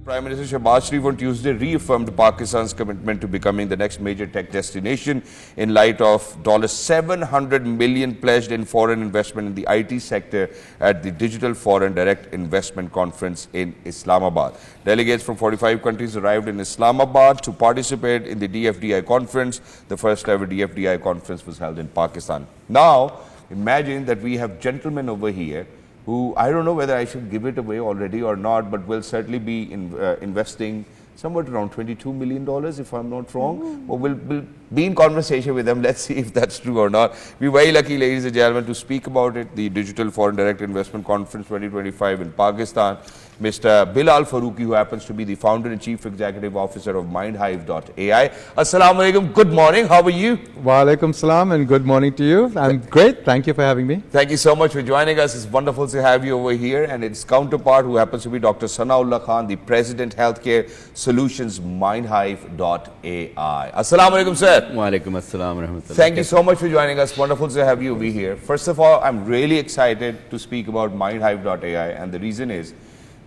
Prime Minister Shehbaz Sharif on Tuesday reaffirmed Pakistan's commitment to becoming the next major tech destination in light of $700 million pledged in foreign investment in the IT sector at the Digital Foreign Direct Investment Conference in Islamabad. Delegates from 45 countries arrived in Islamabad to participate in the DFDI Conference. The first ever DFDI Conference was held in Pakistan. Now, imagine that we have gentlemen over here who, I don't know whether I should give it away already or not, but will certainly be investing somewhat around $22 million, if I'm not wrong. Or we'll be in conversation with them. Let's see if that's true or not. We're very lucky, ladies and gentlemen, to speak about it. The Digital Foreign Direct Investment Conference 2025 in Pakistan. Mr. Bilal Faruki, who happens to be the founder and chief executive officer of MindHIVE.ai. Assalamu alaikum. Good morning. How are you? Wa alaikum salam and good morning to you. I'm great. Thank you for having me. Thank you so much for joining us. It's wonderful to have you over here. And its counterpart, who happens to be Dr. Sanaullah Khan, the President, Healthcare Solutions, MindHIVE.ai. Assalamu alaikum, sir. Wa alaikum assalam wa rahmatullah. Thank you so much for joining us. Wonderful to have you over here. First of all, I'm really excited to speak about MindHIVE.ai, and the reason is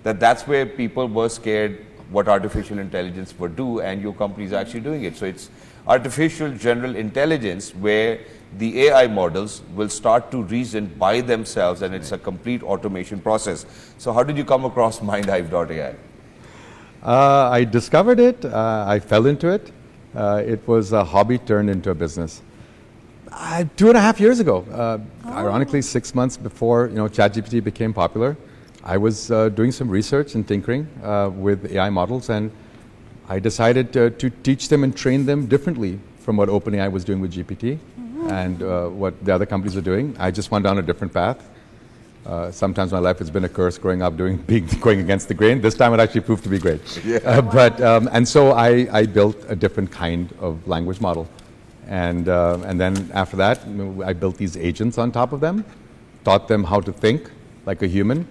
that that's where people were scared what artificial intelligence would do, and your company is actually doing it. So it's artificial general intelligence where the AI models will start to reason by themselves, and it's a complete automation process. So how did you come across MindHIVE.ai? I discovered it. I fell into it. It was a hobby turned into a business. 2.5 years ago, ironically 6 months before ChatGPT became popular, I was doing some research and tinkering with AI models, and I decided to teach them and train them differently from what OpenAI was doing with GPT and what the other companies are doing. I just went down a different path. Sometimes my life has been a curse growing up going against the grain. This time it actually proved to be great. Yeah. And so I built a different kind of language model. And then after that, I built these agents on top of them, taught them how to think like a human.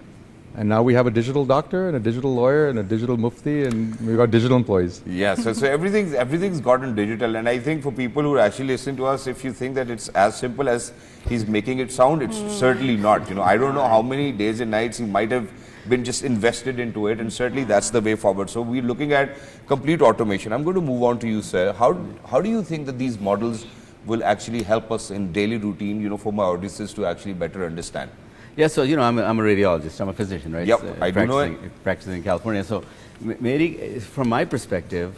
And now we have a digital doctor and a digital lawyer and a digital mufti, and we've got digital employees. Yeah, so everything's gotten digital, and I think for people who are actually listening to us, if you think that it's as simple as he's making it sound, it's certainly not. I don't know how many days and nights he might have been just invested into it, and certainly that's the way forward. So we're looking at complete automation. I'm going to move on to you, sir. How do you think that these models will actually help us in daily routine, for my audiences to actually better understand? Yeah, so I'm a radiologist, I'm a physician, right? Yep, I do know it. Practicing in California. So from my perspective,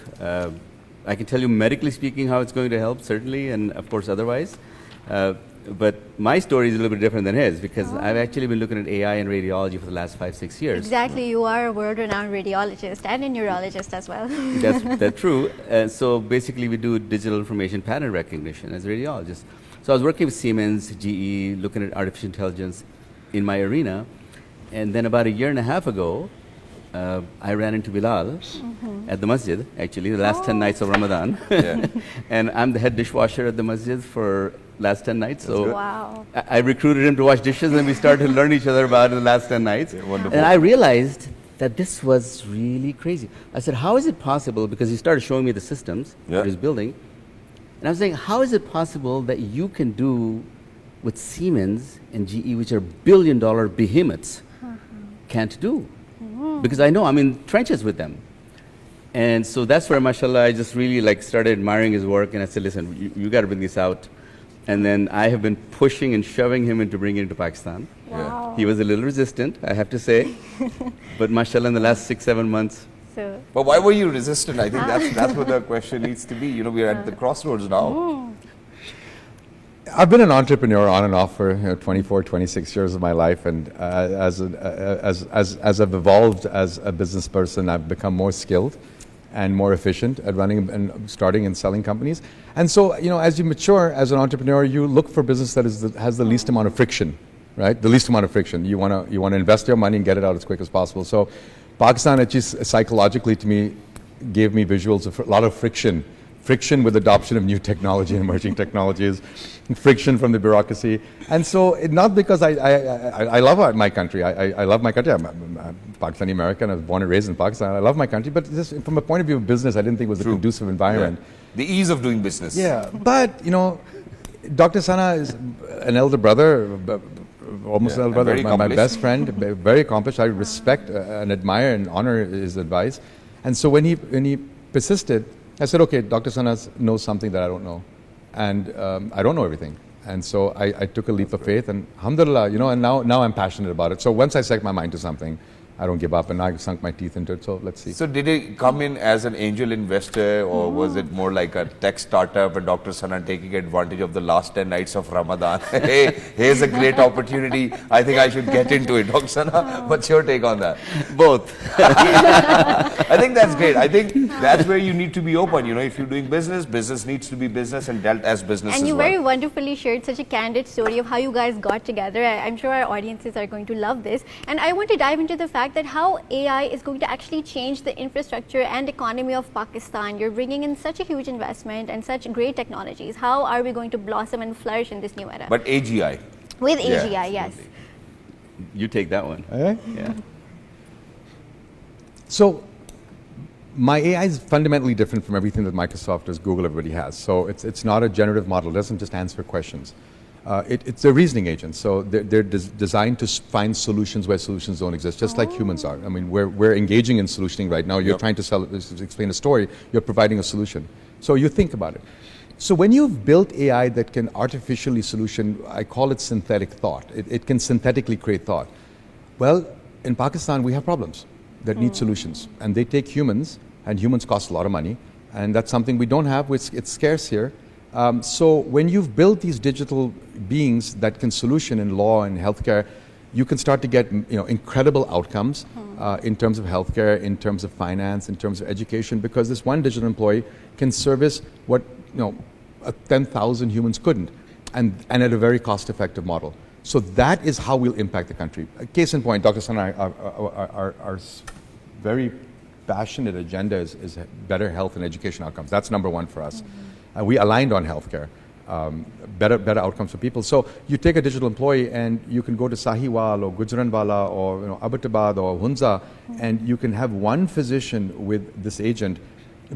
I can tell you medically speaking how it's going to help, certainly, and of course otherwise. But my story is a little bit different than his, because I've actually been looking at AI and radiology for the last 5-6 years. Exactly, you are a world-renowned radiologist and a neurologist as well. That's true. So basically we do digital information pattern recognition as radiologists. So I was working with Siemens, GE, looking at artificial intelligence in my arena, and then about 1.5 years ago, I ran into Bilal at the masjid, actually, the last 10 nights of Ramadan. Yeah. And I'm the head dishwasher at the masjid for last 10 nights. So wow. I recruited him to wash dishes, and we started to learn each other about the last 10 nights. Yeah, wonderful. And I realized that this was really crazy. I said, how is it possible? Because he started showing me the systems that he was building. And I was saying, how is it possible that you can do what Siemens and GE, which are billion-dollar behemoths, can't do? Because I know I'm in trenches with them. And so that's where, mashallah, I just really started admiring his work, and I said, listen, you got to bring this out. And then I have been pushing and shoving him into bringing it to Pakistan. Wow. He was a little resistant, I have to say. But mashallah, in the last 6-7 months. But why were you resistant? I think that's what the question needs to be. We're at the crossroads now. I've been an entrepreneur on and off for 24, 26 years of my life, and as I've evolved as a business person, I've become more skilled and more efficient at running and starting and selling companies. And so, as you mature as an entrepreneur, you look for business that has the least amount of friction, right? The least amount of friction. You want to invest your money and get it out as quick as possible. So, Pakistan, actually, psychologically to me, gave me visuals of a lot of friction with adoption of new technology and emerging technologies, friction from the bureaucracy. And so, not because I love my country. I love my country. I'm Pakistani American. I was born and raised in Pakistan. I love my country. But just from a point of view of business, I didn't think it was a conducive environment. Yeah. The ease of doing business. Yeah. But, Dr. Sana is an elder brother, almost Yeah, an elder brother, very my accomplished. best friend, very accomplished. I respect and admire and honor his advice. And so when he persisted, I said, okay, Dr. Sanas knows something that I don't know. And I don't know everything. And so I took a leap of faith, and alhamdulillah, and now I'm passionate about it. So once I set my mind to something, I don't give up, and I sunk my teeth into it. So let's see. So did it come in as an angel investor, or was it more like a tech startup and Dr. Sanan taking advantage of the last 10 nights of Ramadan? Hey, here's a great opportunity. I think I should get into it. Dr. Sanan, what's your take on that? Both. I think that's great. I think that's where you need to be open. If you're doing business, business needs to be business and dealt as business And as you well. very wonderfully shared such a candid story of how you guys got together. I'm sure our audiences are going to love this. And I want to dive into the fact that how AI is going to actually change the infrastructure and economy of Pakistan. You're bringing in such a huge investment and such great technologies. How are we going to blossom and flourish in this new era? But AGI. With Yeah, AGI, yes. You take that one. Okay? Yeah. So my AI is fundamentally different from everything that Microsoft or Google, everybody has. So it's not a generative model. It doesn't just answer questions. It's a reasoning agent. So they're designed to find solutions where solutions don't exist, just like humans are. I mean, we're engaging in solutioning right now. You're trying to explain a story. You're providing a solution. So you think about it. So when you've built AI that can artificially solution, I call it synthetic thought. It can synthetically create thought. Well, in Pakistan, we have problems that need solutions. And they take humans, and humans cost a lot of money. And that's something we don't have. It's scarce here. So when you've built these digital beings that can solution in law and healthcare, you can start to get incredible outcomes in terms of healthcare, in terms of finance, in terms of education, because this one digital employee can service what 10,000 humans couldn't, and at a very cost-effective model. So that is how we'll impact the country. Case in point, Dr. San and I, our very passionate agenda is better health and education outcomes. That's number one for us. We aligned on healthcare, better outcomes for people. So you take a digital employee and you can go to Sahiwal or Gujranwala or Abbottabad or Hunza, and you can have one physician with this agent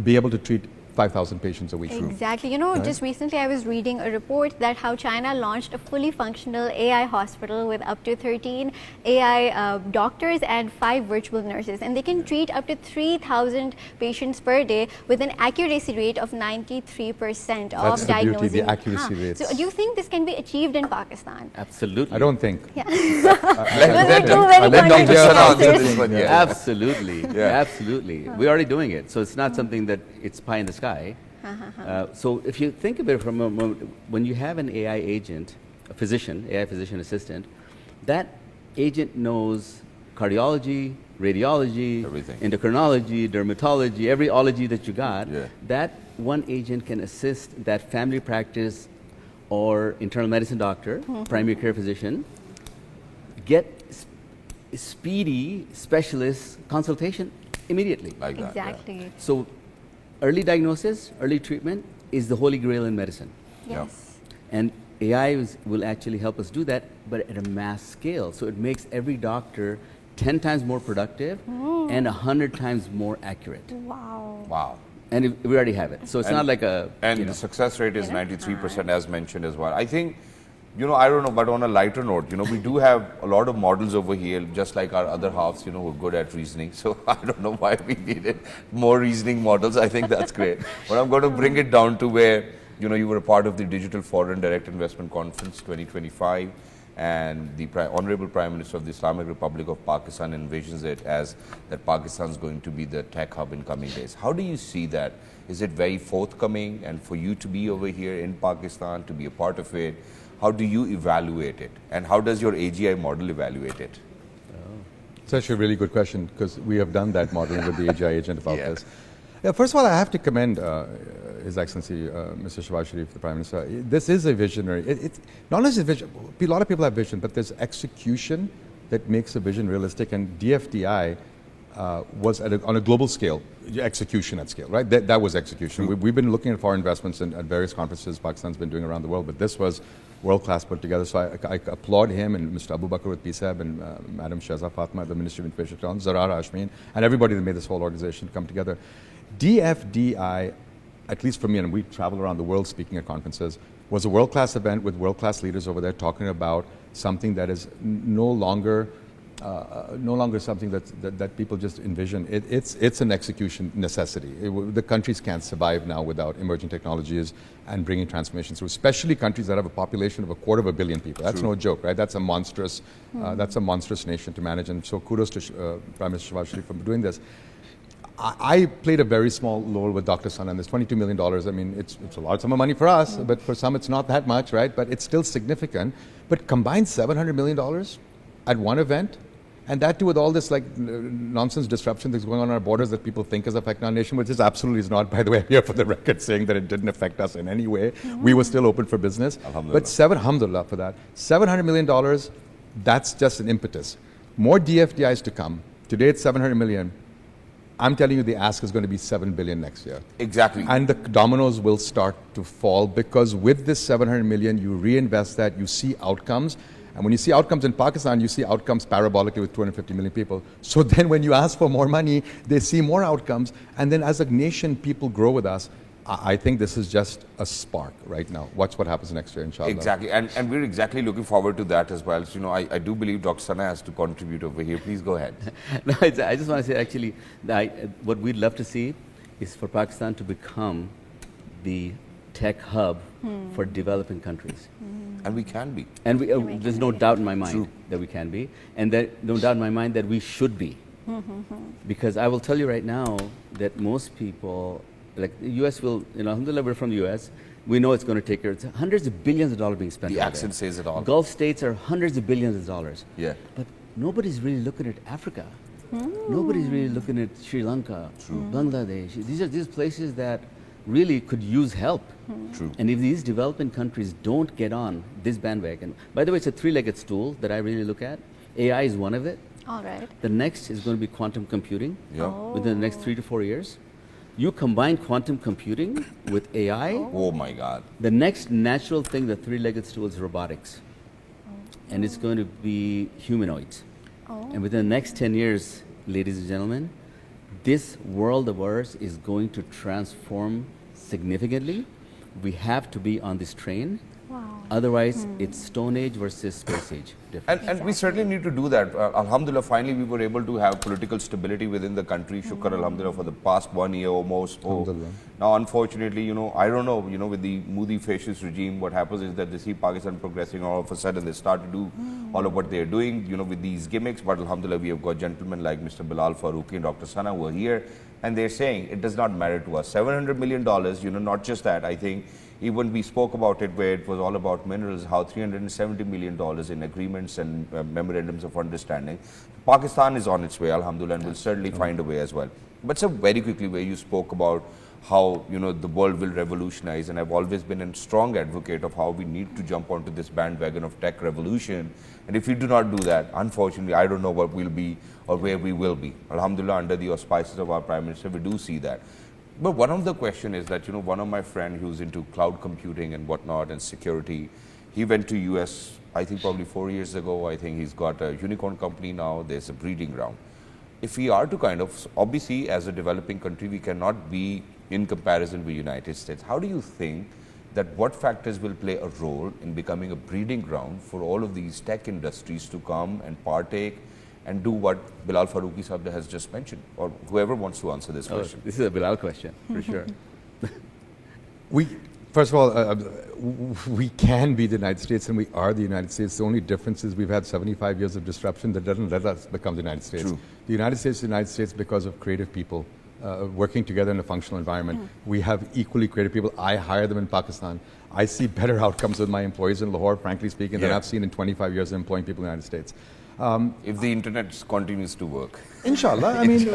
be able to treat 5,000 patients a week. Exactly. Just recently I was reading a report that how China launched a fully functional AI hospital with up to 13 AI doctors and 5 virtual nurses. And they can treat up to 3,000 patients per day with an accuracy rate of 93% That's of the beauty, diagnosing. the accuracy rates. So do you think this can be achieved in Pakistan? Absolutely. I don't think. Yeah. Let Those are two very Dr. contradictory Sanan answer answers. this one. Yeah. Absolutely. Absolutely. We're already doing it. So it's not something that it's pie in the sky. So if you think of it from a moment, when you have an AI agent, a physician, AI physician assistant, that agent knows cardiology, radiology, Everything. endocrinology, dermatology, every ology that you got. Yeah. That one agent can assist that family practice or internal medicine doctor, primary care physician, get speedy specialist consultation immediately. Like that. Yeah. Exactly. So early diagnosis, early treatment is the holy grail in medicine. Yes. And AI will actually help us do that, but at a mass scale. So it makes every doctor 10 times more productive and 100 times more accurate. Wow. Wow. And we already have it. So it's not like a... And the success rate is 93% as mentioned as well. I think, I don't know, but on a lighter note, we do have a lot of models over here, just like our other halves, who are good at reasoning. So I don't know why we needed more reasoning models. I think that's great. But I'm going to bring it down to where, you were a part of the Digital Foreign Direct Investment Conference 2025. And the Honorable Prime Minister of the Islamic Republic of Pakistan envisions it as that Pakistan is going to be the tech hub in coming days. How do you see that? Is it very forthcoming? And for you to be over here in Pakistan, to be a part of it, how do you evaluate it? And how does your AGI model evaluate it? It's actually a really good question, because we have done that modeling with the AGI agent about Yeah. this. Yeah, first of all, I have to commend His Excellency, Mr. Shahbaz Sharif, the Prime Minister. This is a visionary. It's not only a vision. A lot of people have vision, but there's execution that makes a vision realistic. And DFDI was on a global scale, execution at scale, right? That was execution. We've been looking at foreign investments at various conferences Pakistan's been doing around the world, but this was world-class put together. So I applaud him and Mr. Abu Bakr with PSAB and Madam Shahza Fatma, the Ministry of Information Technology, Zarara Ashmin, and everybody that made this whole organization come together. DFDI, at least for me, and we travel around the world speaking at conferences, was a world-class event with world-class leaders over there talking about something that is no longer something that people just envision. It's an execution necessity. The countries can't survive now without emerging technologies and bringing transformation through, especially countries that have a population of 250 million people. That's no joke, right? That's a monstrous nation to manage. And so kudos to Prime Minister Shehbaz Sharif for doing this. I played a very small role with Dr. Sana, and this $22 million. I mean, it's a large sum of money for us, but for some it's not that much, right? But it's still significant. But combined $700 million at one event, and that too with all this like nonsense disruption that's going on our borders that people think is affecting our nation, which is absolutely is not, by the way, here for the record saying that it didn't affect us in any way. We were still open for business. But alhamdulillah for that. $700 million, that's just an impetus. More DFDIs to come. Today it's 700 million. I'm telling you the ask is going to be 7 billion next year. Exactly. And the dominoes will start to fall because with this 700 million, you reinvest that, you see outcomes. And when you see outcomes in Pakistan, you see outcomes parabolically with 250 million people. So then when you ask for more money, they see more outcomes. And then as a nation, people grow with us. I think this is just a spark right now. Watch what happens next year, inshallah. Exactly. And we're exactly looking forward to that as well. So, you know, I do believe Dr. Sana has to contribute over here. Please go ahead. No, I just want to say actually, what we'd love to see is for Pakistan to become the tech hub for developing countries. And we can be. And there's no doubt in my mind that we can be. And no doubt in my mind that we should be. Because I will tell you right now that most people, like the US will, you know, alhamdulillah, we're from the US. We know it's going to take care of hundreds of billions of dollars being spent. The accent says it all. Gulf states are hundreds of billions of dollars. Yeah. But nobody's really looking at Africa. Nobody's really looking at Sri Lanka, Bangladesh. These are places that really could use help. True. And if these developing countries don't get on this bandwagon, by the way, it's a three-legged stool that I really look at. AI is one of it. All right. The next is going to be quantum computing within the next 3 to 4 years. You combine quantum computing with AI. Oh my God. The next natural thing, the three-legged stool, is robotics. And it's going to be humanoids. And within the next 10 years, ladies and gentlemen, this world of ours is going to transform significantly. We have to be on this train. Wow. Otherwise, it's Stone Age versus Space Age. And we certainly need to do that. Alhamdulillah, finally we were able to have political stability within the country. Shukr alhamdulillah for the past 1 year almost. Now unfortunately, you know, I don't know, you know, with the Modi fascist regime, what happens is that they see Pakistan progressing, all of a sudden they start to do all of what they're doing, you know, with these gimmicks. But alhamdulillah, we have got gentlemen like Mr. Bilal Faruki and Dr. Sana who are here, and they're saying it does not matter to us. $700 million, you know, not just that. I think even we spoke about it where it was all about minerals, how $370 million in agreements and memorandums of understanding. Pakistan is on its way, alhamdulillah, and will certainly find a way as well. But so very quickly, where you spoke about how, you know, the world will revolutionize, and I've always been a strong advocate of how we need to jump onto this bandwagon of tech revolution. And if we do not do that, unfortunately, I don't know what we'll be or where we will be. Alhamdulillah, under the auspices of our Prime Minister, we do see that. But one of the question is that, you know, one of my friends who's into cloud computing and whatnot and security, he went to US, I think probably 4 years ago. I think he's got a unicorn company now. There's a breeding ground. If we are to kind of, obviously as a developing country, we cannot be in comparison with United States. How do you think that what factors will play a role in becoming a breeding ground for all of these tech industries to come and partake and do what Bilal Faruki Sahib has just mentioned, or whoever wants to answer this question? This is a Bilal question, for sure. First of all, we can be the United States and we are the United States. The only difference is we've had 75 years of disruption that doesn't let us become the United States. True. The United States is the United States because of creative people working together in a functional environment. We have equally creative people. I hire them in Pakistan. I see better outcomes with my employees in Lahore, frankly speaking, than I've seen in 25 years of employing people in the United States. If the internet continues to work. Inshallah. I mean,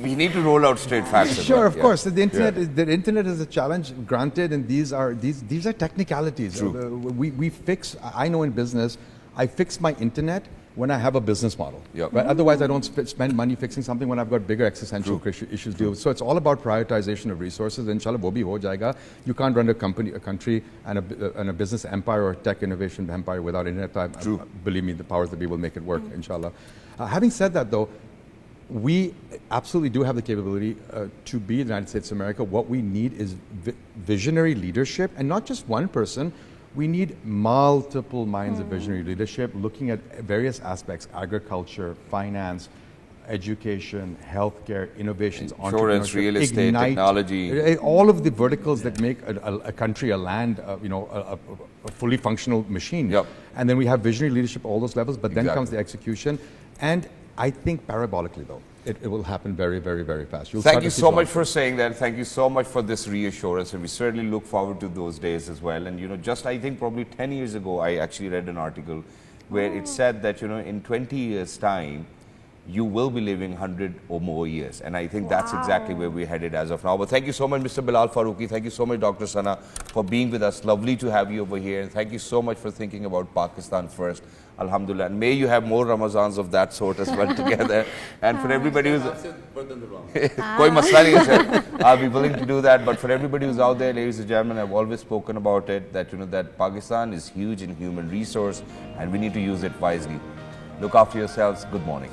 we need to roll out straight facts. Sure, of course. The internet is a challenge, granted, and these are technicalities. I know in business, I fix my internet when I have a business model. Right? Otherwise, I don't spend money fixing something when I've got bigger existential issues to deal with. So it's all about prioritization of resources. Inshallah, wo bhi ho jayega. You can't run a country and a business empire or tech innovation empire without internet. Believe me, the powers that be will make it work, inshallah. Having said that, though, we absolutely do have the capability to be the United States of America. What we need is visionary leadership, and not just one person. We need multiple minds of visionary leadership looking at various aspects, agriculture, finance, education, healthcare, innovations, Insurance, entrepreneurship, real estate, technology. all of the verticals that make a country, a land, a fully functional machine. Yep. And then we have visionary leadership, all those levels, but then Exactly. comes the execution. And I think parabolically, though, it will happen very, very, very fast. You'll Thank start you to see so much jobs. for saying that. Thank you so much for this reassurance, and we certainly look forward to those days as well. And just I think probably 10 years ago, I actually read an article where it said that in 20 years' time, you will be living 100 or more years. And I think that's exactly where we're headed as of now. But thank you so much, Mr. Bilal Faruki. Thank you so much, Dr. Sana, for being with us. Lovely to have you over here. And thank you so much for thinking about Pakistan first. Alhamdulillah. And may you have more Ramazans of that sort as well together. And for everybody who's... Koi masla nahi hai, sir. I'll be willing to do that. But for everybody who's out there, ladies and gentlemen, I've always spoken about it, that, that Pakistan is huge in human resource and we need to use it wisely. Look after yourselves. Good morning.